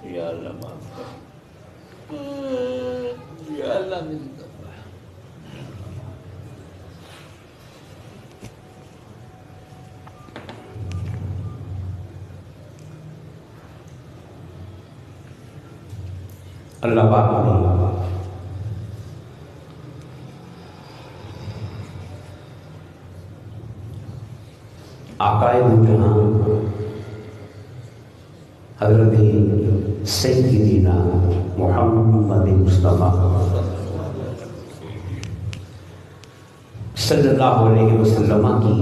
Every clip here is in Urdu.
یا اللہ معاف کر، یا اللہ میری توبہ۔ اللہ پاک نے آقائے دو جہاں حضرت سیدنا محمد مصطفیٰ صلی اللہ علیہ وسلم کی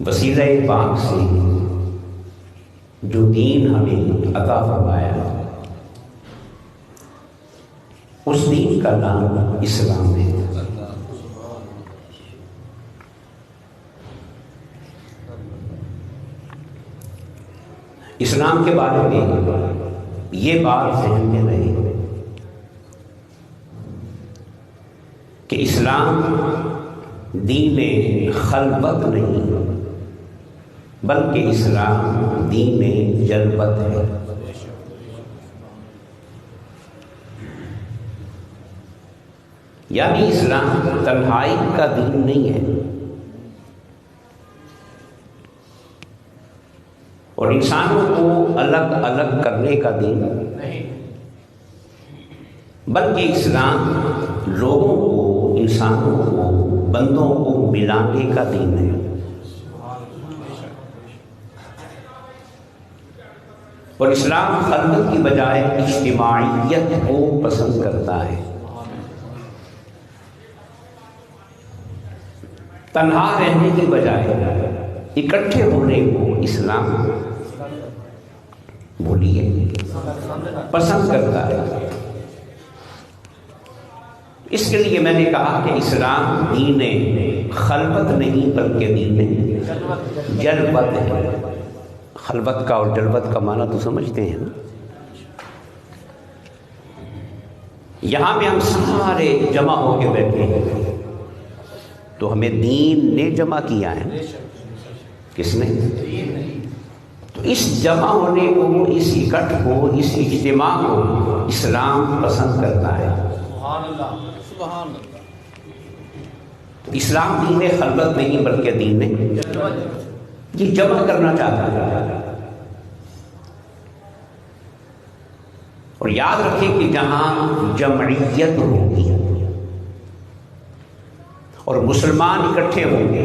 وسیلہ پاک سے جو دین ہمیں عطا فرمایا، اس دین کا نام اسلام ہے۔ اسلام کے بارے میں یہ بات ذہن میں رہے کہ اسلام دین خلوت نہیں بلکہ اسلام دین جلوت ہے۔ یعنی اسلام تنہائی کا دین نہیں ہے، اور انسانوں کو الگ الگ کرنے کا دین نہیں، بلکہ اسلام لوگوں کو، انسانوں کو، بندوں کو ملانے کا دین ہے۔ اور اسلام خلوت کی بجائے اجتماعیت کو پسند کرتا ہے۔ تنہا رہنے کی بجائے اکٹھے ہونے کو اسلام بولیے پسند کرتا ہے۔ اس کے لیے میں نے کہا کہ اسلام دین خلوت نہیں بلکہ دین جلوت ہے۔ خلوت کا اور جلوت کا معنی تو سمجھتے ہیں نا؟ یہاں پہ ہم سارے جمع ہو کے بیٹھے ہیں تو ہمیں دین نے جمع کیا ہے۔ کس نے؟ تو اس جمع ہونے کو، اس اکٹھ کو، اس اجتماع کو اسلام پسند کرتا ہے۔ سبحان اللہ، سبحان اللہ۔ تو اسلام دین خلوت نہیں بلکہ دین یہ جمع کرنا چاہتا ہے۔ اور یاد رکھیں کہ جہاں جمعیت ہوگی اور مسلمان اکٹھے ہوں گے،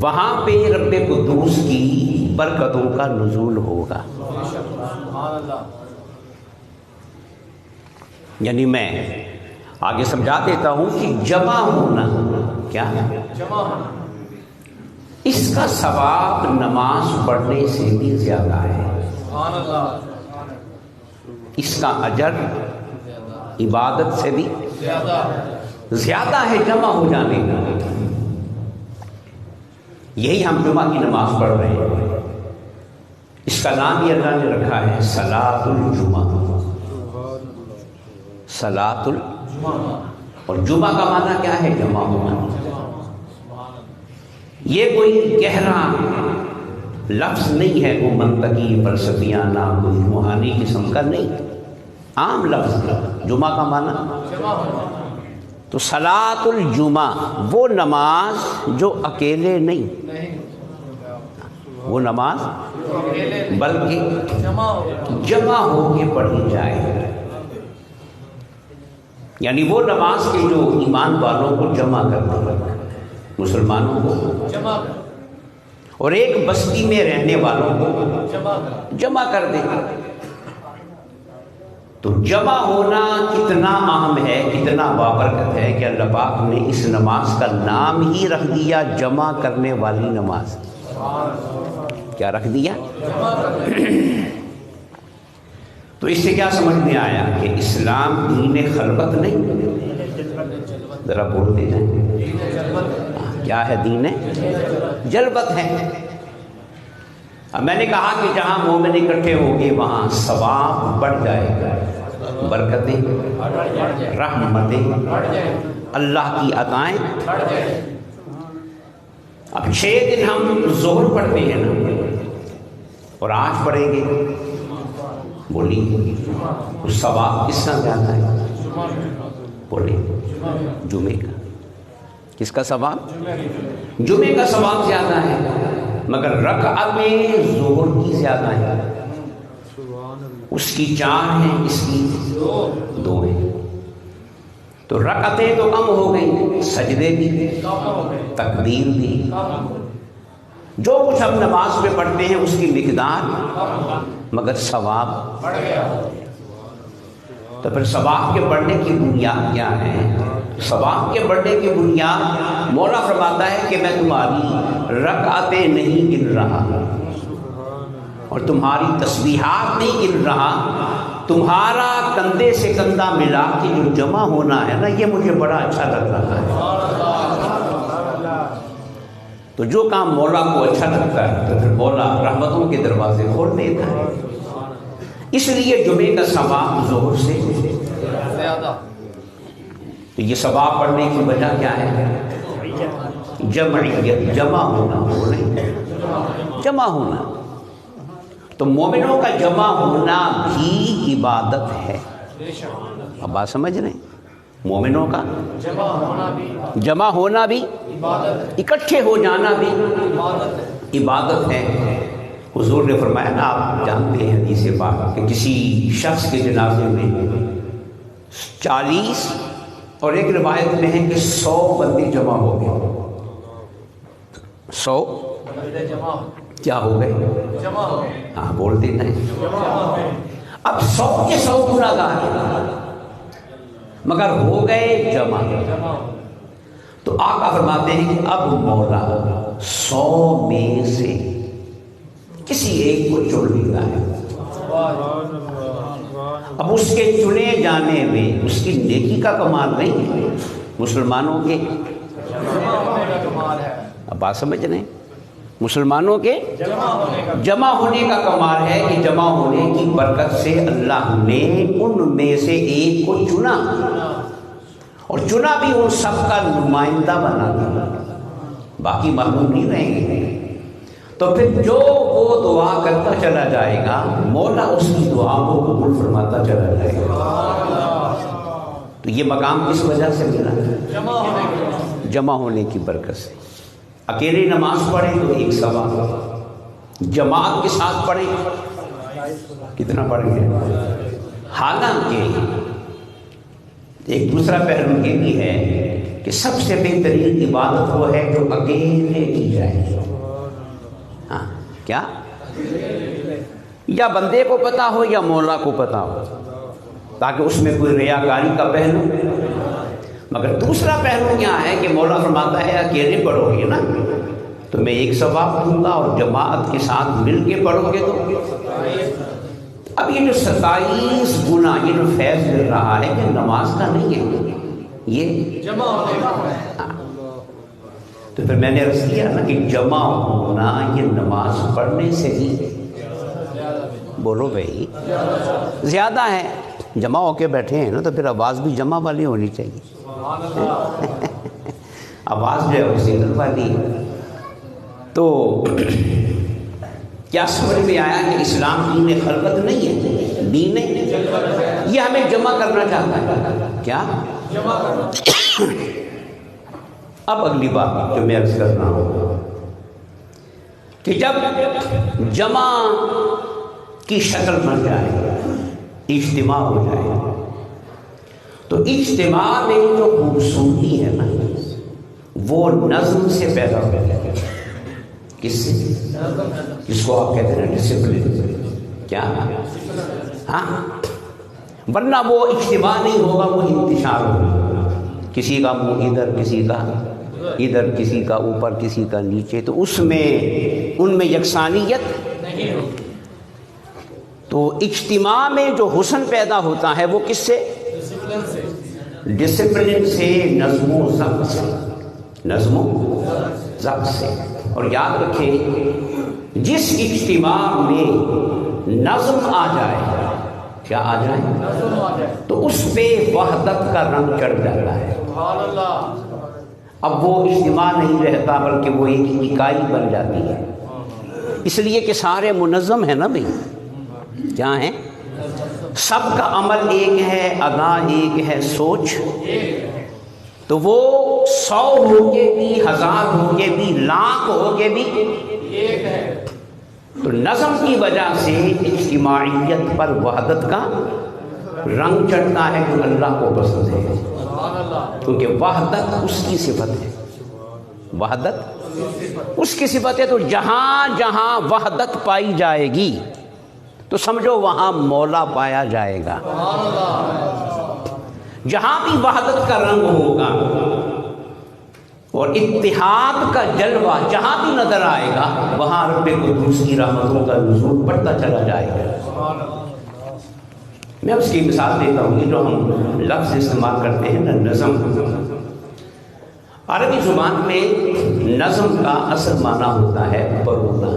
وہاں پہ رب قدوس کی برکتوں کا نزول ہوگا۔ یعنی میں آگے سمجھا دیتا ہوں کہ جمع ہونا کیا ہے؟ جمع ہونا، اس کا ثواب نماز پڑھنے سے بھی زیادہ ہے۔ سبحان اللہ، اس کا اجر عبادت سے بھی زیادہ ہے جمع ہو جانے کا۔ یہی ہم جمعہ کی نماز پڑھ رہے ہیں، اس کا نام ہی اللہ نے رکھا ہے صلاۃ الجمعہ۔ صلاۃ الجمعہ، اور جمعہ کا معنی کیا ہے؟ جمع ہونا۔ یہ کوئی گہرا لفظ نہیں ہے، وہ منطقی فلسفیانہ کوئی روحانی قسم کا نہیں، عام لفظ ہے جمعہ کا معنی۔ تو صلاۃ الجمعہ وہ نماز جو اکیلے نہیں، وہ نماز بلکہ جمع ہو کے پڑھی جائے، یعنی وہ نماز کے جو ایمان والوں کو جمع کر دے، مسلمانوں کو جمع، اور ایک بستی میں رہنے والوں کو جمع کر دے۔ تو جمع ہونا کتنا اہم ہے، کتنا بابرکت ہے کہ اللہ پاک نے اس نماز کا نام ہی رکھ دیا جمع کرنے والی نماز۔ کیا رکھ دیا؟ تو اس سے کیا سمجھ میں آیا کہ اسلام دین خلوت نہیں، ذرا بولتے جائیں، کیا ہے؟ دین جلوت ہے۔ اب میں نے کہا کہ جہاں مومن اکٹھے ہوں گے وہاں ثواب بڑھ جائے گا، برکتیں، رحمتیں، اللہ کی عطائیں۔ اب 6 دن ہم ظہر پڑھتے ہیں نا، اور آج پڑھیں گے، بولیے اس ثواب کس کا زیادہ ہے؟ بولیے جمعے کا۔ کس کا ثواب؟ جمعے کا ثواب زیادہ ہے، مگر رکعتیں ظہر کی زیادہ ہے۔ اس کی 4 ہیں، اس کی 2 ہیں، تو رکعتیں تو کم ہو گئی، سجدے بھی، تکبیر بھی، جو کچھ ہم نماز میں پڑھتے ہیں اس کی مقدار، مگر ثواب بڑھ گیا۔ تو پھر ثواب کے بڑھنے کی بنیاد کیا ہے؟ ثواب کے بڑھنے کی بنیاد مولا فرماتا ہے کہ میں تمہاری رکعتیں نہیں گن رہا اور تمہاری تسبیحات نہیں گن رہا، تمہارا کندھے سے کندھا ملا کے جو جمع ہونا ہے نا، یہ مجھے بڑا اچھا لگ رہا ہے۔ تو جو کام مولا کو اچھا لگتا ہے تو پھر مولا رحمتوں کے دروازے کھول دیتا ہے۔ اس لیے جمعے کا ثواب ظہر سے زیادہ۔ تو یہ ثواب پڑھنے کی وجہ کیا ہے؟ جمعیت، جمع ہونا، جمع ہونا۔ تو مومنوں کا جمع ہونا بھی عبادت ہے۔ اب بات سمجھ رہے ہیں؟ مومنوں کا جمع ہونا بھی، اکٹھے ہو جانا بھی عبادت ہے۔ حضور نے فرمایا نا، آپ جانتے ہیں حدیث پاک کہ کسی شخص کے جنازے میں 40 اور ایک روایت میں ہے کہ 100 بندے جمع ہو گئے۔ 100 کیا ہو گئے؟ ہاں بول دینا ہے۔ اب 100 کے 100 گناہگار ہیں، مگر ہو گئے جمع۔ تو آقا فرماتے ہیں کہ اب مولا 100 میں سے کسی ایک کو چن لیتا ہے۔ اب اس کے چنے جانے میں اس کی نیکی کا کمال نہیں ہے، مسلمانوں کے اب بات سمجھ رہے ہیں، مسلمانوں کے جمع ہونے کا کمال ہے کہ جمع ہونے کی برکت سے اللہ نے ان میں سے ایک کو چنا، اور چنا بھی ان سب کا نمائندہ بنا دیا، باقی معلوم نہیں رہیں گے۔ تو پھر جو وہ دعا کرتا چلا جائے گا، مولا اس کی دعا کو قبول فرماتا چلا جائے گا۔ تو یہ مقام کس وجہ سے ملا؟ جمع ہونے کی برکت سے۔ اکیلے نماز پڑھیں تو ایک ثواب، جماعت کے ساتھ پڑھیں کتنا پڑھیں گے؟ حالانکہ ایک دوسرا پہلو یہ بھی ہے کہ سب سے بہترین عبادت وہ ہے جو اکیلے کی جائے۔ ہاں کیا؟ یا بندے کو پتا ہو یا مولا کو پتا ہو، تاکہ اس میں کوئی ریاکاری کا پہلو۔ مگر دوسرا پہلو کیا ہے کہ مولا فرماتا ہے اکیلے پڑھو گے نا تو میں ایک ثواب دوں گا، اور جماعت کے ساتھ مل کے پڑھو گے تو اب یہ جو 27 گنا یہ جو فیض مل رہا ہے کہ نماز کا نہیں ہے، یہ جمع ہونا۔ تو پھر میں نے عرض کیا نا کہ جمع ہونا یہ نماز پڑھنے سے ہی، بولو بھائی، زیادہ ہے۔ جمع ہو کے بیٹھے ہیں نا تو پھر آواز بھی جمع والی ہونی چاہیے، آواز جو ہے وہ سنگل والی ہے۔ تو کیا سمجھ میں آیا کہ اسلام دین خلوت نہیں ہے، دین یہ ہمیں جمع کرنا چاہتا ہے۔ کیا جمع کرنا؟ اب اگلی بات جو میں عرض کر رہا ہوں کہ جب جمع کی شکل بن جائے، اجتماع ہو جائے، تو اجتماع میں جو خوبصورتی ہے نا وہ نظم سے پیدا ہو جائے۔ کس سے؟ جس کو آپ کہتے ہیں ڈسپلن۔ کیا؟ ہاں، ورنہ وہ اجتماع نہیں ہوگا، وہ انتشار ہوگا، کسی کا منہ ادھر، کسی کا ادھر، کسی کا اوپر، کسی کا نیچے، تو اس میں ان میں یکسانیت نہیں ہوگی۔ تو اجتماع میں جو حسن پیدا ہوتا ہے وہ کس سے؟ ڈسپلن سے، نظم و ضبط سے، نظم و ضبط سے۔ اور یاد رکھیں جس اجتماع میں نظم آ جائے، کیا آ جائے؟ تو اس پہ وحدت کا رنگ چڑھ جاتا ہے۔ اب وہ اجتماع نہیں رہتا بلکہ وہ ایک اکائی بن جاتی ہے، اس لیے کہ سارے منظم ہیں نا بھائی، کیا ہیں؟ سب کا عمل ایک ہے، ادا ایک ہے، سوچ، تو وہ 100 ہو کے بھی، 1000 ہو کے بھی، لاکھ ہو کے بھی ایک ہے۔ تو نظم کی وجہ سے اجتماعیت پر وحدت کا رنگ چڑھتا ہے جو اللہ کو پسند ہے، کیونکہ وحدت اس کی صفت ہے، وحدت اس کی صفت ہے۔ تو جہاں جہاں وحدت پائی جائے گی تو سمجھو وہاں مولا پایا جائے گا، جہاں بھی وحدت کا رنگ ہوگا اور اتحاد کا جلوہ جہاں بھی نظر آئے گا وہاں رب قدوس کی رحمتوں کا نزول بڑھتا چلا جائے گا۔ میں اس کی مثال دیتا ہوں، یہ جو ہم لفظ استعمال کرتے ہیں نا، نظم، عربی زبان میں نظم کا اصل معنی ہوتا ہے پرونا،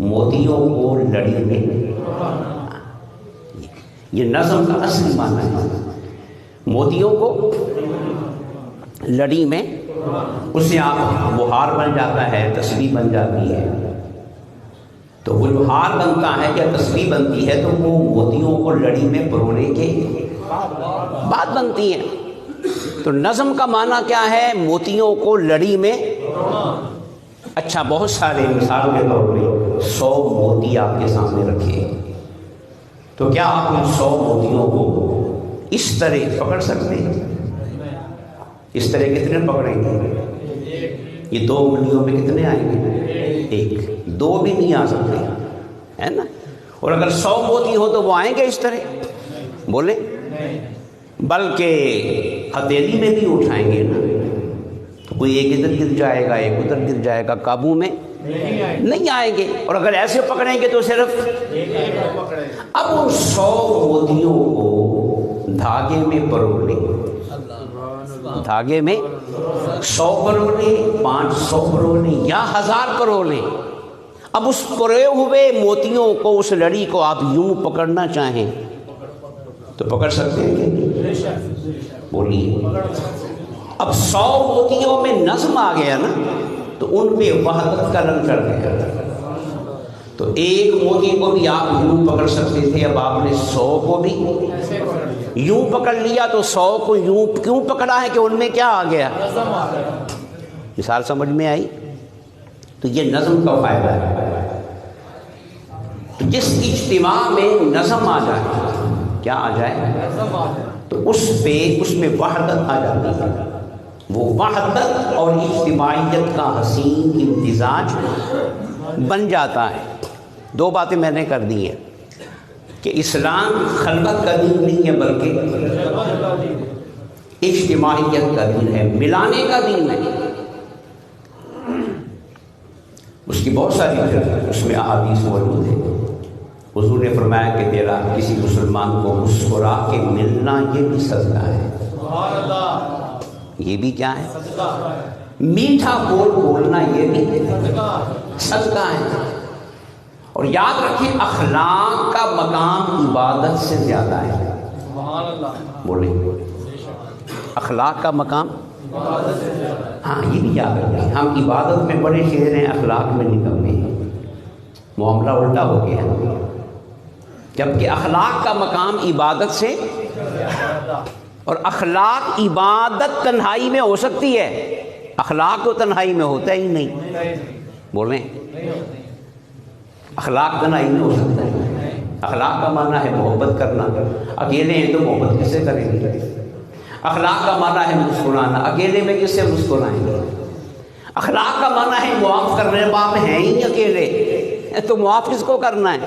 موتیوں کو لڑی میں، یہ نظم کا اصل معنی ہے، موتیوں کو لڑی میں، اس سے آپ وہ ہار بن جاتا ہے، تسبیح بن جاتی ہے، تو وہ جو ہار بنتا ہے یا تسبیح بنتی ہے تو وہ موتیوں کو لڑی میں پرونے کے بعد بنتی ہے۔ تو نظم کا معنی کیا ہے؟ موتیوں کو لڑی میں۔ اچھا، بہت سارے مثال کے طور پہ 100 موتی آپ کے سامنے رکھے، تو کیا آپ ان 100 موتیوں کو اس طرح پکڑ سکتے ہیں؟ اس طرح کتنے پکڑیں گے؟ یہ 2 انگلیوں میں کتنے آئیں گے؟ 1، 2 بھی نہیں آ سکتے، ہے نا؟ اور اگر 100 موتی ہو تو وہ آئیں گے اس طرح؟ بولے، بلکہ ہتھیلی میں بھی اٹھائیں گے نا، تو کوئی ایک ادھر گر جائے گا، ایک ادھر گر جائے گا، قابو میں نہیں آئیں گے۔ اور اگر ایسے پکڑیں گے تو صرف اب ان 100 موتیوں کو دھاگے میں پرو لیں، دھاگے میں 100 پرو لیں، 500 پرو لیں یا 1000 پرو لیں۔ اب اس پرے ہوئے موتیوں کو، اس لڑی کو آپ یوں پکڑنا چاہیں تو پکڑ سکتے ہیں کہ بولیے؟ اب 100 موتیوں میں نظم آ گیا نا، تو ان پہ وحدت کا رنگ چڑھ گیا۔ تو ایک موتی کو بھی آپ یوں پکڑ سکتے تھے، اب آپ نے 100 کو بھی یوں پکڑ لیا، تو 100 کو یوں کیوں پکڑا ہے کہ ان میں کیا آ گیا؟ مثال سمجھ میں آئی؟ تو یہ نظم کا فائدہ ہے۔ تو جس اجتماع میں نظم آ جائے، کیا آ جائے؟ تو اس میں وحدت آ جاتی ہے، وہ وحدت اور اجتماعیت کا حسین امتزاج بن جاتا ہے۔ 2 باتیں میں نے کر دی ہیں کہ اسلام خلوت کا دین نہیں ہے بلکہ اجتماعیت کا دین ہے، ملانے کا دین ہے۔ اس کی بہت ساری اس میں احادیث موجود ہے۔ حضور نے فرمایا کہ تیرا کسی مسلمان کو مسکرا کے ملنا یہ بھی صدقہ ہے۔ یہ بھی کیا ہے؟ میٹھا بول بولنا یہ بھی صدقہ ہے۔ اور یاد رکھیں، اخلاق کا مقام عبادت سے زیادہ ہے۔ بولیں، اخلاق کا مقام، ہاں یہ بھی یاد رکھیں۔ ہم عبادت میں بڑے شیر ہیں، اخلاق میں نکلتے ہیں، معاملہ الٹا ہو گیا ہے۔ جبکہ اخلاق کا مقام عبادت سے، اور اخلاق عبادت تنہائی میں ہو سکتی ہے، اخلاق تو تنہائی میں ہوتا ہی نہیں۔ بول رہے ہیں، اخلاق تنہائی میں ہو سکتا ہے۔ اخلاق کا معنی ہے محبت کرنا، اکیلے ہیں تو محبت کس سے کریں گے؟ اخلاق کا معنی ہے مسکرانا، اکیلے میں کس سے مسکرائیں گے؟ اخلاق کا معنی ہے معاف کرنے، باپ ہیں ہی اکیلے تو معاف کس کو کرنا ہے؟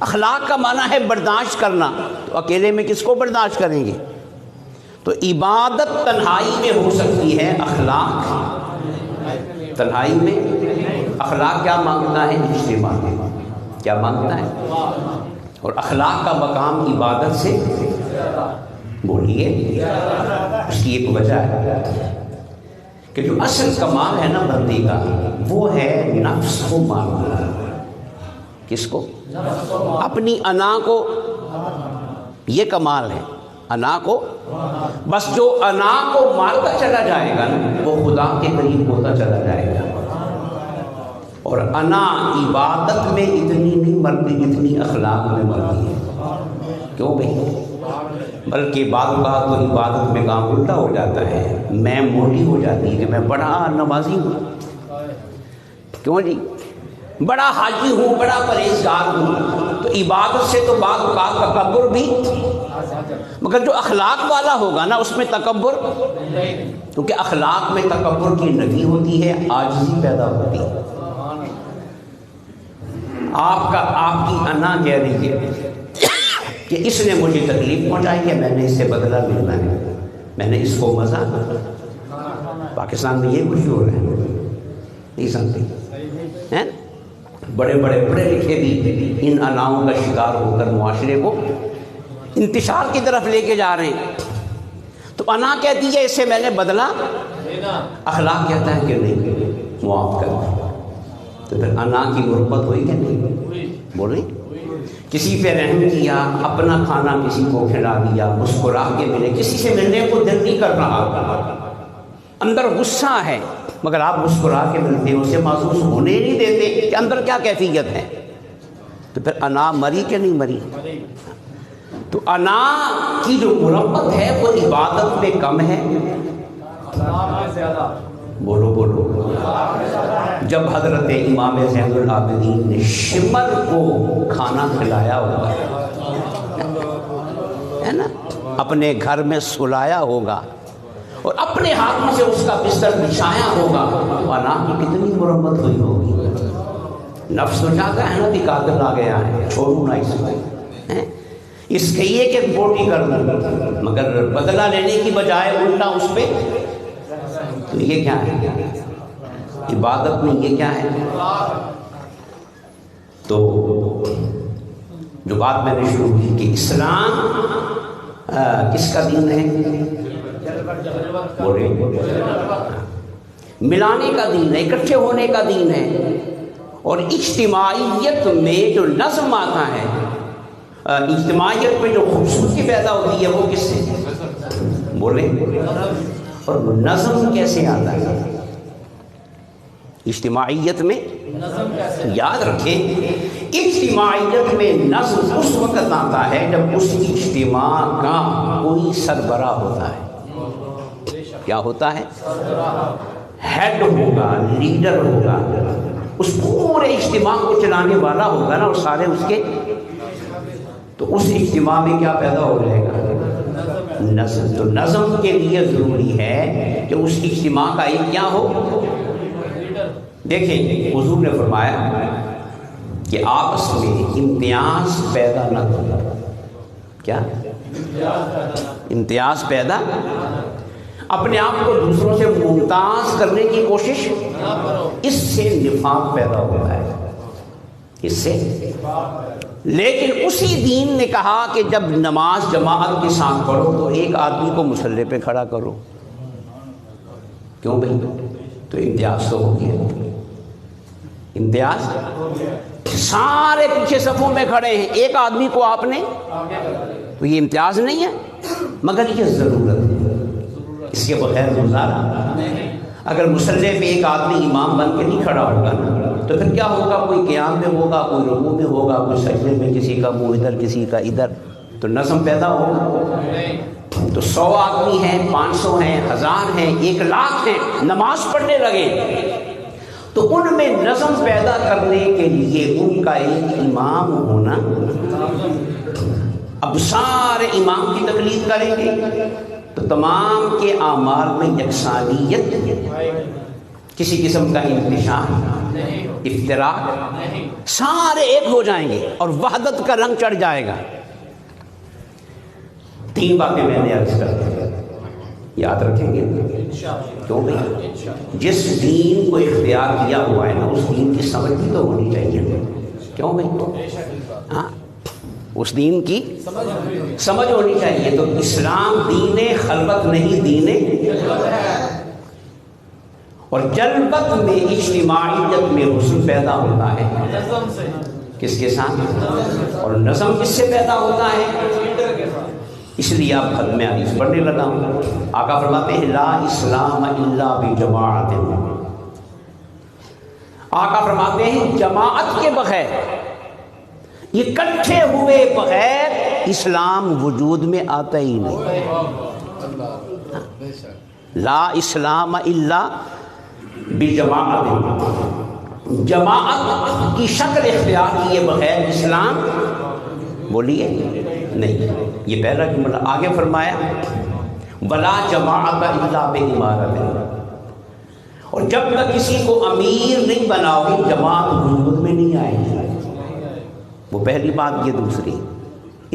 اخلاق کا معنی ہے برداشت کرنا، تو اکیلے میں کس کو برداشت کریں گے؟ تو عبادت تنہائی میں ہو سکتی ہے، اخلاق تنہائی میں۔ اخلاق کیا مانگتا ہے؟ اجتماع کیا مانگتا ہے؟ اور اخلاق کا مقام عبادت سے، بولیے، اس کی ایک وجہ ہے کہ جو اصل کمال ہے نا بندے کا، وہ ہے نفس کو مارنا۔ کس کو؟ اپنی انا کو، یہ کمال ہے۔ انا کو بس جو انا کو مارتا چلا جائے گا نا وہ خدا کے قریب ہوتا چلا جائے گا. اور انا عبادت میں اتنی نہیں مرتی جتنی اخلاق میں مرتی ہے. کیوں بھائی؟ بلکہ بعض اوقات تو عبادت میں کام الٹا ہو جاتا ہے. میں موٹی ہو جاتی ہے کہ میں بڑا نمازی ہوں. کیوں جی؟ بڑا حاجی ہوں، بڑا پرہیزگار ہوں. تو عبادت سے تو بعض اوقات تکبر بھی، مگر جو اخلاق والا ہوگا نا اس میں تکبر، کیونکہ اخلاق میں تکبر کی نفی ہوتی ہے، عاجزی پیدا ہوتی ہے. آپ کی انا کہہ رہی ہے کہ اس نے مجھے تکلیف پہنچائی ہے، میں نے اس سے بدلہ لینا ہے، میں نے اس کو مزہ. پاکستان میں یہ کچھ ہو رہا ہے، نہیں سمجھتے ہیں؟ بڑے بڑے پڑھے لکھے بھی ان اناؤں کا شکار ہو کر معاشرے کو انتشار کی طرف لے کے جا رہے ہیں. تو انا کہتی ہے اس سے میں نے بدلہ، اخلاق کہتا ہے کہ نہیں معاف کر. تو پھر انا کی غربت ہوئی کہ نہیں؟ بولیں. کسی پہ رحم کیا، اپنا کھانا کسی کو کھلا دیا، مسکرا کے ملے، کسی سے ملنے کو دل نہیں کر رہا، اندر غصہ ہے مگر آپ مسکرا کے ملتے ہیں، اسے محسوس ہونے نہیں دیتے کہ اندر کیا کیفیت ہے. تو پھر انا مری کہ نہیں مری؟ تو انا کی جو غربت ہے وہ عبادت میں کم ہے. بولو بولو. جب حضرت امام زین العابدین نے شمر کو کھانا کھلایا ہوگا ہے نا، اپنے گھر میں سلایا ہوگا اور اپنے ہاتھوں سے اس کا بستر بچھایا ہوگا، تو انا کی کتنی مرمت ہوئی ہوگی. نفس تو چاہتا ہے نا کہ قاتل آ گیا ہے، چھوڑوں نہ اس کو، اس کے یہ کہ بوٹی کر دوں، مگر بدلہ لینے کی بجائے الٹا اس پہ. تو یہ کیا ہے عبادت میں؟ یہ کیا ہے؟ تو جو بات میں نے شروع کی کہ اسلام کس کا دین ہے؟ بولے ملانے کا دین ہے، اکٹھے ہونے کا دین ہے. اور اجتماعیت میں جو نظم آتا ہے، اجتماعیت میں جو خوبصورتی پیدا ہوتی ہے وہ کس سے؟ بولے. اور نظم کیسے آتا ہے اجتماعیت میں؟ یاد رکھیں اجتماعیت میں نظم اس وقت آتا ہے جب اس اجتماع کا کوئی سربراہ ہوتا ہے. کیا ہوتا ہے؟ ہیڈ ہوگا، لیڈر ہوگا، اس پورے اجتماع کو چلانے والا ہوگا نا، اور سارے اس کے. تو اس اجتماع میں کیا پیدا ہو جائے گا؟ نظم. تو نظم کے لیے ضروری ہے کہ اس اجتماع کا ایک کیا ہو. دیکھیں حضور نے فرمایا کہ آپس میں امتیاز پیدا نہ کرو. کیا امتیاز پیدا؟ اپنے آپ کو دوسروں سے ممتاز کرنے کی کوشش، اس سے نفاق پیدا ہوتا ہے، اس سے. لیکن اسی دین نے کہا کہ جب نماز جماعت کے ساتھ پڑھو تو ایک آدمی کو مصلی پہ کھڑا کرو. کیوں بھائی؟ تو امتیاز تو ہو گیا. امتیاز سارے پیچھے صفوں میں کھڑے ہیں، ایک آدمی کو آپ نے، تو یہ امتیاز نہیں ہے مگر یہ ضرورت ہے، اس کے بغیر گزارا. اگر مصلی پہ ایک آدمی امام بن کے نہیں کھڑا ہوگا نا تو پھر کیا ہوگا؟ کوئی قیام میں ہوگا، کوئی رکوع میں ہوگا، کوئی سجدے میں، کسی کا منہ ادھر کسی کا ادھر. تو نظم پیدا ہوگا. تو 100 آدمی ہیں، 500 ہیں، 1000 ہیں، 1,00,000 ہیں، نماز پڑھنے لگے تو ان میں نظم پیدا کرنے کے لیے ان کا ایک امام ہونا. اب سارے امام کی تقلید کریں گے تو تمام کے اعمال میں یکسانیت، کسی قسم کا انتشار، افتراق، سارے ایک ہو جائیں گے اور وحدت کا رنگ چڑھ جائے گا. 3 باتیں میں نے عرض کر دی، یاد رکھیں گے. کیوں بھائی؟ جس دین کو اختیار کیا ہوا ہے نا اس دین کی سمجھ بھی تو ہونی چاہیے. کیوں بھائی؟ ہاں، اس دین کی سمجھ ہونی چاہیے. تو اسلام دین خلوت نہیں، دین اور جلوت میں اجتماعیت میں حسن پیدا ہوتا ہے. کس کے ساتھ؟ اور نظم کس سے پیدا ہوتا ہے؟ اس لیے آپ ختم حدیث پڑھنے لگا ہوں۔ آقا فرماتے ہیں لا اسلام الا بجماعت، آقا فرماتے ہیں جماعت کے بغیر، اکٹھے ہوئے بغیر اسلام وجود میں آتا ہی نہیں۔ لا اسلام الا بجماعت، جماعت کی شکل اختیار کیے بغیر اسلام بولیے نہیں۔ یہ پہلا جملہ۔ آگے فرمایا ولا جماعت الا بامارۃ، اور جب تک کسی کو امیر نہیں بناؤ گے جماعت وجود میں نہیں آئے گی۔ وہ پہلی بات۔ یہ دوسری،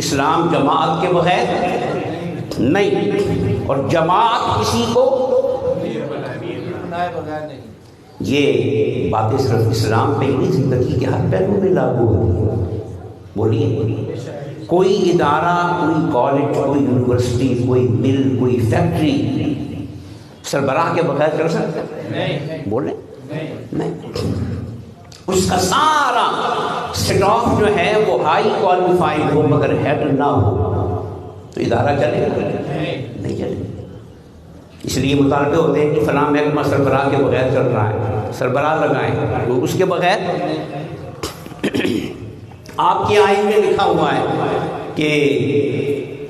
اسلام جماعت کے بغیر نہیں، اور جماعت کسی کو یہ باتیں صرف اسلام پہ ہی نہیں، زندگی کے ہر پہلو میں لاگو ہوتی ہیں۔ بولیے کوئی ادارہ، کوئی کالج، کوئی یونیورسٹی، کوئی مل، کوئی فیکٹری سربراہ کے بغیر کر سکتا ہے؟ بولیں نہیں۔ اس کا سارا سٹاف جو ہے وہ ہائی کوالیفائڈ ہو مگر ہیڈ نہ ہو تو ادارہ چلے گا؟ نہیں چلے گا۔ اس لیے مطالبے ہوتے ہیں کہ فلاں محکمہ سربراہ کے بغیر چل رہا ہے، سربراہ لگائیں، تو اس کے بغیر آپ کے آئین میں لکھا ہوا ہے کہ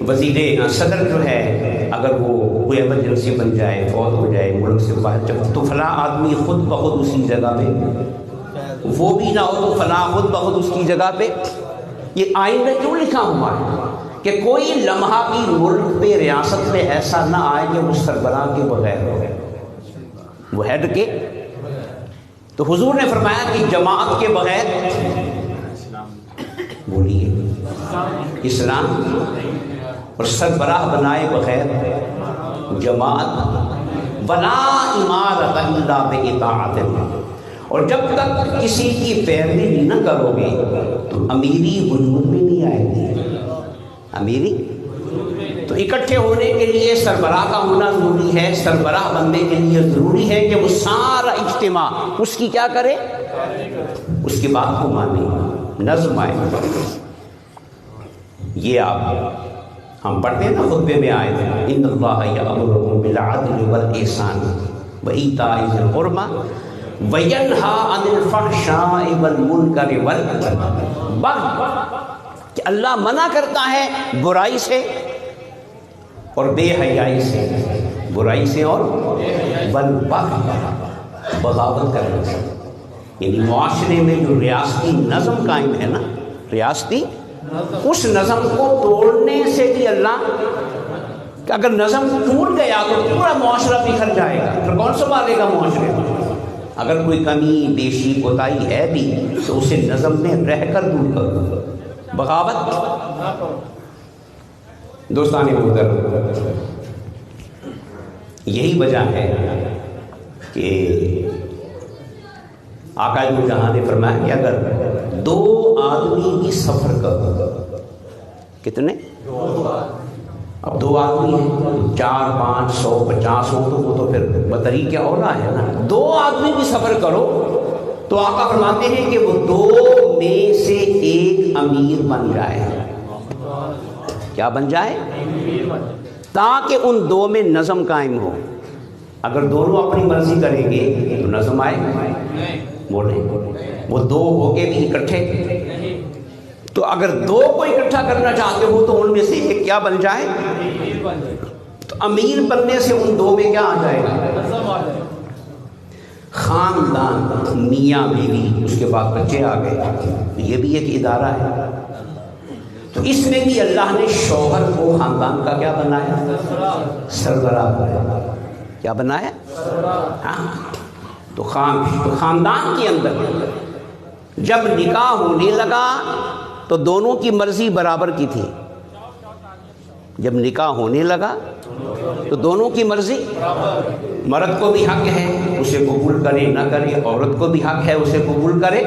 وزیر صدر جو ہے اگر وہ کوئی ایمرجنسی بن جائے، فوت ہو جائے، ملک سے باہر چل تو فلاں آدمی خود بخود اسی جگہ پہ، وہ بھی نہ ہو تو فلاں خود بخود اس کی جگہ پہ۔ یہ آئین میں کیوں لکھا ہوا ہے کہ کوئی لمحہ بھی ملک پہ، ریاست میں ایسا نہ آئے کہ وہ سربراہ کے بغیر ہو، وہ ہیڈ کے۔ تو حضور نے فرمایا کہ جماعت کے بغیر بولیے اسلام، اور سربراہ بنائے بغیر جماعت، ولا امارۃ الا باطاعت، اور جب تک کسی کی پیروی نہ کرو گے تو امیری وجود میں نہیں آئے گی۔ امیری تو اکٹھے ہونے کے لیے سربراہ کا ہونا ضروری ہے، سربراہ بننے کے لیے ضروری ہے کہ وہ سارا اجتماع اس کی کیا کرے، اس کی بات کو مانے، نظم آئے۔ یہ آپ ہم پڑھتے ہیں نا خطبے میں آئے تھے ان اللہ یأمرکم بالعدل والإحسان وإیتاء ذی القربى وینہی عن الفحشاء والمنکر والبغی، کہ اللہ منع کرتا ہے برائی سے اور بے حیائی سے، برائی سے اور والبغی، بغاوت کرنے سے۔ یعنی معاشرے میں جو ریاستی نظم قائم ہے نا، ریاستی اس نظم کو توڑنے سے بھی اللہ، کہ اگر نظم ٹوٹ گیا تو پورا معاشرہ بکھر جائے گا، پھر کون سنبھالے گا معاشرے میں؟ اگر کوئی کمی بیشی کوتاہی ہے بھی تو اسے نظم میں رہ کر دور کرو، بغاوت۔ دوستان محترم، یہی وجہ ہے کہ آقا جو جہاں نے فرمایا کہ اگر دو آدمی بھی سفر کرو، کتنے؟ اب دو آدمی ہیں، 4 5 100 50 ہو تو وہ تو پھر بطریق اولا ہے نا۔ دو آدمی بھی سفر کرو تو آقا فرماتے ہیں کہ وہ دو میں سے ایک امیر بن جائے۔ کیا بن جائے؟ تاکہ ان دو میں نظم قائم ہو۔ اگر دونوں اپنی مرضی کریں گے تو نظم آئے گا؟ بولیں وہ دو ہو کے بھی اکٹھے، تو اگر دو کو اکٹھا کرنا چاہتے ہو تو ان میں سے ایک کیا بن جائے؟ تو امیر بننے سے ان دو میں کیا آ جائے گا؟ خاندان، میاں بیوی، اس کے بعد بچے آ گئے، یہ بھی ایک ادارہ ہے۔ تو اس میں بھی اللہ نے شوہر کو خاندان کا کیا بنایا؟ سربراہ بنایا۔ کیا بنایا؟ ہاں۔ تو خاندان کے اندر جب نکاح ہونے لگا تو دونوں کی مرضی برابر کی تھی۔ جب نکاح ہونے لگا تو دونوں کی مرضی، مرد کو بھی حق ہے اسے قبول کرے نہ کرے، عورت کو بھی حق ہے اسے قبول کرے،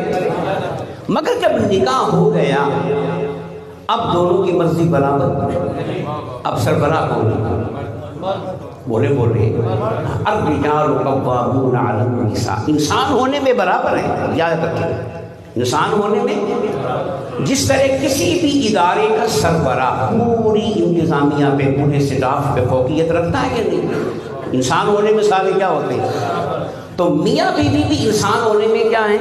مگر جب نکاح ہو گیا اب دونوں کی مرضی برابر، اب سربراہ کون؟ بولے الرجال قوامون علی النساء، انسان ہونے میں برابر ہے، یاد رکھیں انسان ہونے میں جس طرح کسی بھی ادارے کا سربراہ پوری انتظامیہ پہ، پورے اسٹاف پہ فوقیت رکھتا ہے کہ نہیں؟ انسان ہونے میں سارے کیا ہوتے ہیں؟ تو میاں بیوی بھی انسان ہونے میں کیا ہیں؟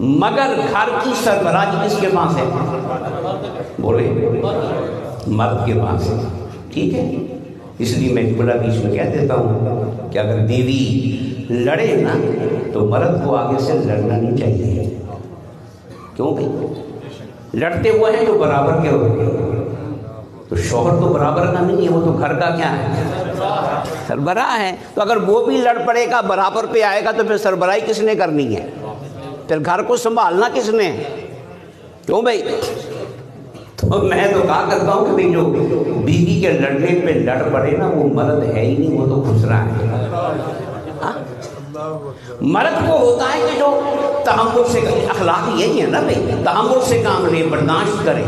مگر گھر کی سربراہی کس کے پاس ہے؟ بولے مرد کے پاس ہے، ٹھیک ہے؟ اس لیے میں جملہ بیچ میں کہہ دیتا ہوں کہ اگر بیوی لڑے نا تو مرد کو آگے سے لڑنا نہیں چاہیے. کیوں بھائی؟ لڑتے ہوئے ہیں جو برابر کے ہوتے ہیں. تو شوہر تو برابر کا نہیں ہے، وہ تو گھر کا کیا ہے؟ سربراہ ہے. تو اگر وہ بھی لڑ پڑے گا، برابر پہ آئے گا، تو پھر سربراہی کس نے کرنی ہے؟ پھر گھر کو سنبھالنا کس نے ہے؟ کیوں بھائی؟ تو میں تو کہا کرتا ہوں کہ بھائی جو بیوی کے لڑنے پہ لڑ پڑے نا وہ مرد ہے ہی نہیں، وہ تو خسرا ہے. مرد کو ہوتا ہے کہ جو تحمل سے، اخلاق یہی ہے نا بھائی، تحمل سے کام لے، برداشت کرے،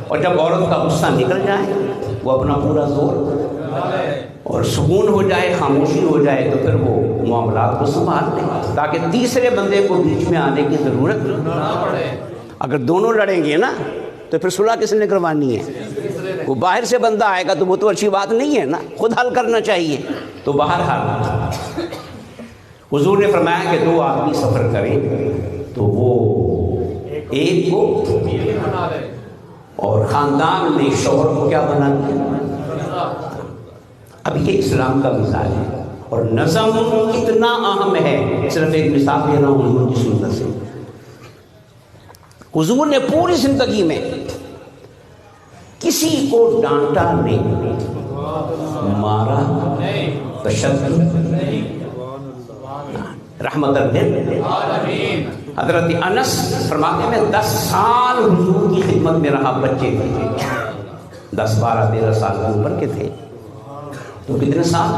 اور جب عورت کا غصہ نکل جائے وہ اپنا پورا زور اور سکون ہو جائے، خاموشی ہو جائے، تو پھر وہ معاملات کو سنبھال لے تاکہ تیسرے بندے کو بیچ میں آنے کی ضرورت نہ پڑے. اگر دونوں لڑیں گے نا تو پھر صلح کس نے کروانی ہے؟ وہ باہر سے بندہ آئے گا تو وہ تو اچھی بات نہیں ہے نا، خود حل کرنا چاہیے. تو بہرحال حضور نے فرمایا کہ 2 آدمی سفر کریں تو وہ ایک کو اور خاندان میں شوہر کو کیا بنا دیا. اب یہ اسلام کا مثال ہے اور نظم اتنا اہم ہے. صرف ایک مثال دے رہا ہوں حضور کی سنت سے. حضور نے پوری زندگی میں کسی کو ڈانٹا نہیں، مارا، تشدد، رحمت للعالمین. حضرت انس فرماتے ہیں 10 سال حضور کی خدمت میں رہا. بچے تھے 10 12 13 سال کی عمر کے تھے. تو کتنے سال؟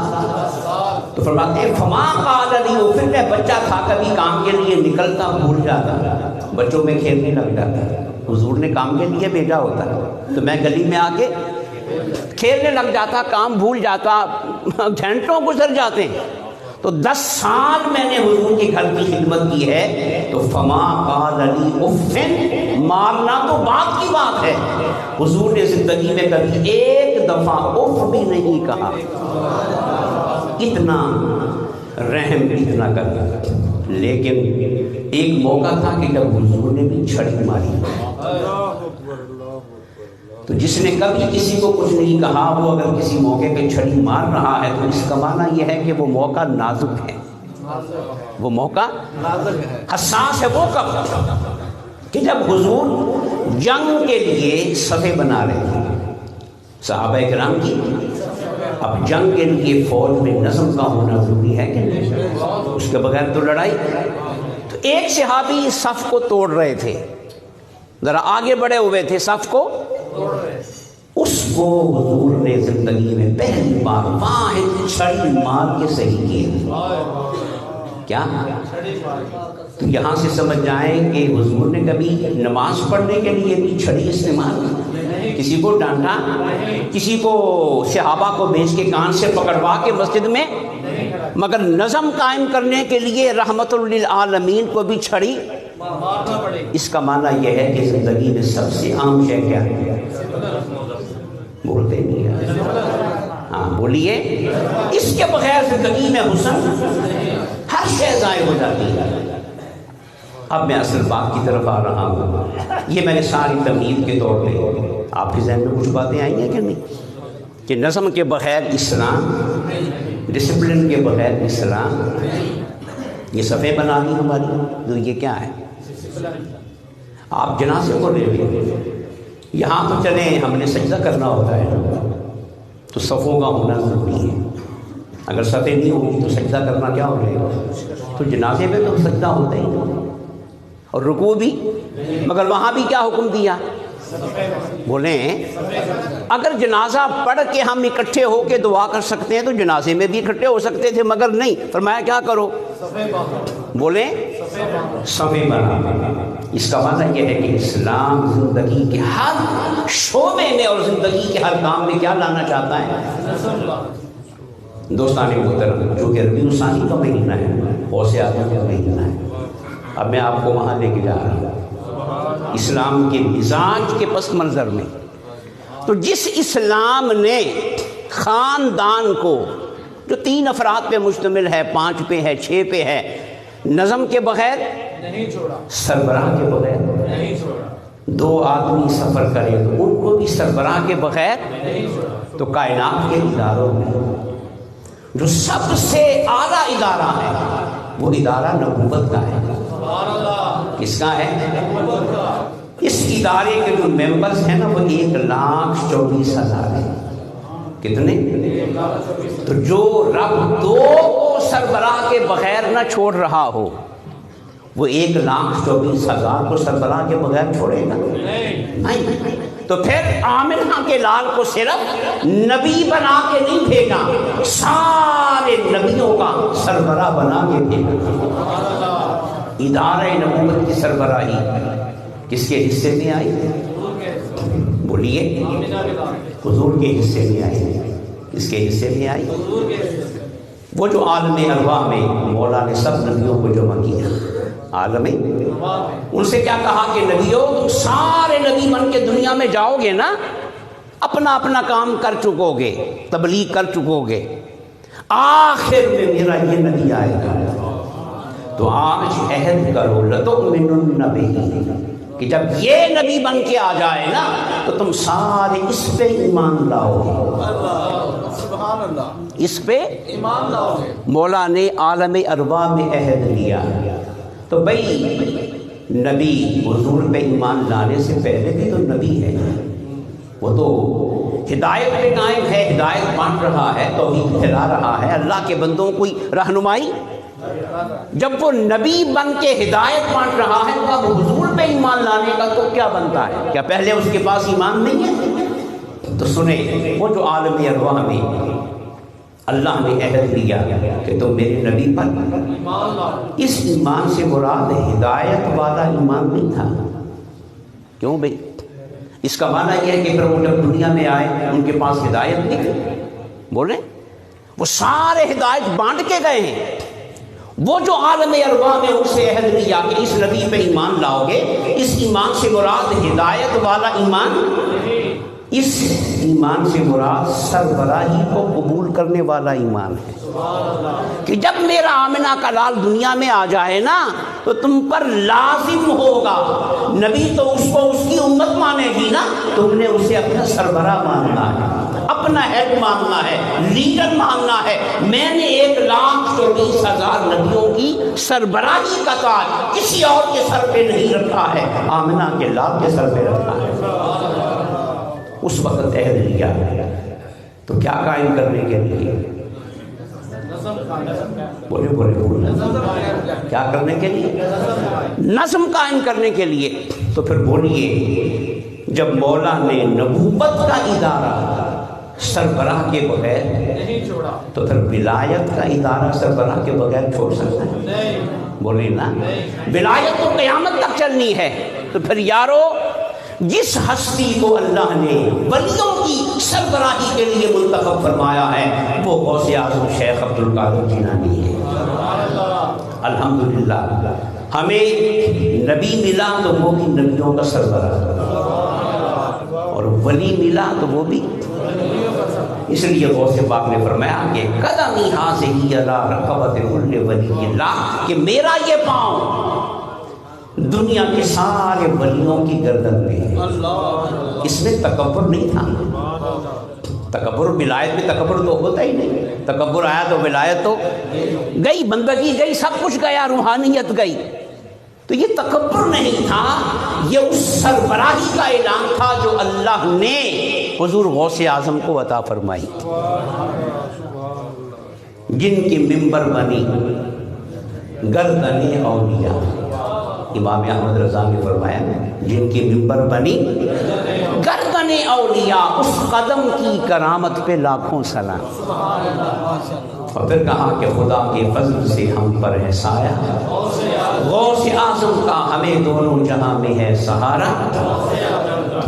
تو فرماتے ہیں فما قال لی، پھر میں بچہ تھا، کبھی کام کے لیے نکلتا بھول جاتا، بچوں میں کھیلنے لگ جاتا. حضور نے کام کے لیے بھیجا ہوتا تو میں گلی میں آ کے کھیلنے لگ جاتا، کام بھول جاتا، گھنٹوں گزر جاتے ہیں. تو 10 سال میں نے حضور کے گھر کی خدمت کی ہے. تو فما قال لی اف، مارنا تو بات کی بات ہے، حضور نے زندگی میں کبھی ایک دفعہ اف بھی نہیں کہا. اتنا رحم، اتنا کرنا. لیکن ایک موقع تھا کہ جب حضور نے بھی چھڑی ماری. تو جس نے کبھی کسی کو کچھ نہیں کہا وہ اگر کسی موقع پہ چھڑی مار رہا ہے تو اس کا معنی یہ ہے کہ وہ موقع نازک ہے، وہ موقع حساس ہے. وہ کب؟ کہ جب حضور جنگ کے لیے صفیں بنا رہے تھے صحابہ کرام کی. اب جنگ کے لیے فوج میں نظم کا ہونا ضروری ہے کہ نہیں؟ اس کے بغیر تو لڑائی. تو ایک صحابی صف کو توڑ رہے تھے، ذرا آگے بڑھے ہوئے تھے، صف کو اس کو حضور نے زندگی میں پہلی بار واحد چھڑی مار کے صحیح کیا. کیا؟ تو یہاں سے سمجھ جائیں کہ حضور نے کبھی نماز پڑھنے کے لیے بھی چھڑی استعمال کی، کسی کو ڈانٹا، کسی کو صحابہ کو بھیج کے کان سے پکڑوا کے مسجد میں، مگر نظم قائم کرنے کے لیے رحمت للعالمین کو بھی چھڑی. اس کا معنی یہ ہے کہ زندگی میں سب سے عام شے کیا ہے؟ بولتے نہیں ہیں. ہاں بولیے. اس کے بغیر زندگی میں حسن ہر شے ضائع ہو جاتی ہے. اب میں اصل بات کی طرف آ رہا ہوں. یہ میں نے ساری تمہید کے طور پہ آپ کے ذہن میں کچھ باتیں آئی ہیں کہ نہیں؟ کہ نظم کے بغیر اسلام، ڈسپلن کے بغیر اسلام. یہ صفیں بنا لی ہماری، تو یہ کیا ہے؟ آپ جنازے کو لے لیں، یہاں تو چلیں ہم نے سجدہ کرنا ہوتا ہے تو صفوں کا ہونا ضروری ہے. اگر صفیں نہیں ہوگی تو سجدہ کرنا کیا ہو جائے گا؟ تو جنازے میں تو سجدہ ہوتا ہی نہیں، اور رکوع بھی. مگر وہاں بھی کیا حکم دیا؟ بولیں اگر جنازہ پڑھ کے ہم اکٹھے ہو کے دعا کر سکتے ہیں تو جنازے میں بھی اکٹھے ہو سکتے تھے، مگر نہیں، فرمایا کیا کرو؟ بولیں صفیں بنا. اس کا معنی یہ ہے کہ اسلام زندگی کے ہر شعبے میں اور زندگی کے ہر کام میں کیا لانا چاہتا ہے؟ دوستان محترم، جو کہ ربیع الثانی کا مہینہ ہے، غوث اعظم کا مہینہ ہے. اب میں آپ کو وہاں لے کے جا رہا ہوں. اسلام کے مزاج کے پس منظر میں. تو جس اسلام نے خاندان کو جو 3 افراد پہ مشتمل ہے، 5 پہ ہے، 6 پہ ہے، نظم کے بغیر نہیں چھوڑا، سربراہ کے بغیر نہیں چھوڑا، 2 آدمی سفر کرے تو ان کو بھی سربراہ کے بغیر نہیں چھوڑا. تو کائنات کے اداروں میں جو سب سے اعلیٰ ادارہ ہے وہ ادارہ نبوت کا ہے. سبحان اللہ. کس کا ہے؟ نبوت کا. اس ادارے کے جو ممبرز ہیں نا وہ 1,24,000 ہیں. کتنے؟ تو جو رب 2 کو سربراہ کے بغیر نہ چھوڑ رہا ہو وہ 1,24,000 کو سربراہ کے بغیر چھوڑے گا نہیں. تو پھر آمنہ کے لال کو صرف نبی بنا کے نہیں بھیجا، سارے نبیوں کا سربراہ بنا کے بھیجا. ادارہ نبوت کی سربراہی کس کے حصے میں آئی؟ بولیے. حضور کے حصے میں آئی. کس کے حصے میں آئی؟ وہ جو عالم ارواح میں مولا نے سب نبیوں کو جمع کیا. عالم ان سے کیا کہا کہ نبیوں تم سارے نبی بن کے دنیا میں جاؤ گے نا، اپنا اپنا کام کر چکو گے، تبلیغ کر چکو گے، آخر میں میرا یہ نبی آئے گا تو آج عہد کرو لتؤمنن بہ کہ جب یہ نبی بن کے آ جائے نا تو تم سارے اس پہ ایمان لاؤ گے. سبحان اللہ. اس پہ ایمان لاؤ گے. مولا نے عالم ارواح میں عہد لیا. تو بھائی نبی حضور پہ ایمان لانے سے پہلے بھی تو نبی ہے، وہ تو ہدایت پہ قائم ہے، ہدایت بانٹ رہا ہے، توحید پھیلا رہا ہے، اللہ کے بندوں کو رہنمائی. جب وہ نبی بن کے ہدایت بانٹ رہا ہے تو اب حضور پہ ایمان لانے کا تو کیا بنتا ہے؟ کیا پہلے اس کے پاس ایمان نہیں ہے؟ تو سنیں، وہ جو عالم ارواح میں اللہ نے عہد لیا کہ تم میرے نبی پر ایمان لاؤ. اس ایمان سے مراد ہدایت والا ایمان نہیں تھا. کیوں بھئی؟ اس کا معنی یہ ہے کہ پھر وہ جب دنیا میں آئے ان کے پاس ہدایت نہیں تھی. بولیں وہ سارے ہدایت بانٹ کے گئے ہیں. وہ جو عالم ارواح میں ان سے عہد لیا کہ اس نبی پہ ایمان لاؤ گے، اس ایمان سے مراد ہدایت والا ایمان، اس ایمان سے مراد سربراہی کو قبول کرنے والا ایمان ہے. کہ جب میرا آمنہ کا لال دنیا میں آ جائے نا تو تم پر لازم ہوگا، نبی تو اس کو اس کی امت مانے گی نا، تم نے اسے اپنا سربراہ ماننا ہے، اپنا ہیڈ ماننا ہے، لیڈر ماننا ہے. میں نے 1,24,000 نبیوں کی سربراہی کا تاج کسی اور کے سر پہ نہیں رکھا ہے، آمنہ کے لال کے سر پہ رکھا ہے. اس وقت عہد لیا تو کیا قائم کرنے کے لیے؟ بولے کیا کرنے کے لیے؟ نظم قائم کرنے کے لیے. تو پھر بولیے جب مولا نے نبوت کا ادارہ سربراہ کے بغیر نہیں چھوڑا تو پھر ولایت کا ادارہ سربراہ کے بغیر چھوڑ سکتا ہے؟ نہیں. بولیے نا. ولایت تو قیامت تک چلنی ہے. تو پھر یارو جس ہستی کو اللہ نے ولیوں کی سربراہی کے لیے منتخب فرمایا ہے وہ غوث اعظم شیخ عبد القادر جیلانی ہے. الحمدللہ ہمیں نبی ملا تو وہ بھی نبیوں کا سربراہ، اور ولی ملا تو وہ بھی. اس لیے غوث پاک نے فرمایا کہ قدمی حاضری علی رقبۃ کل ولی اللہ، کہ میرا یہ پاؤں دنیا کے سارے ولیوں کی گردن میں ہے. اس میں تکبر نہیں تھا. تکبر ولایت میں تکبر تو ہوتا ہی نہیں. تکبر آیا تو ولایت تو گئی، بندگی گئی، سب کچھ گیا، روحانیت گئی. تو یہ تکبر نہیں تھا، یہ اس سربراہی کا اعلان تھا جو اللہ نے حضور غوث اعظم کو عطا فرمائی، جن کی ممبر بنی گردن اولیاء. امام احمد رضا نے فرمایا جن کی ممبر بنی گردن اولیاء، اس قدم کی کرامت پہ لاکھوں سلام. اور پھر کہا کہ خدا کے فضل سے ہم پر ہے سایہ، غوث اعظم کا ہمیں دونوں جہاں میں ہے سہارا.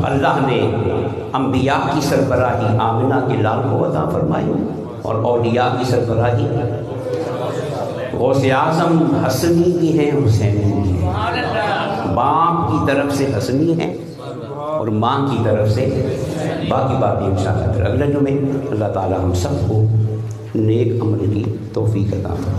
اللہ نے انبیاء کی سربراہی آمنہ کے لال کو عطا فرمائی اور اولیاء کی سربراہی غوث اعظم حسنی بھی ہیں، حسینی بھی ہیں. باپ کی طرف سے حسنی ہے اور ماں کی طرف سے باقی باتیں انشاءاللہ پھر اگلے جمعے۔ اللہ تعالی ہم سب کو نیک عمل کی توفیق عطا فرمائے۔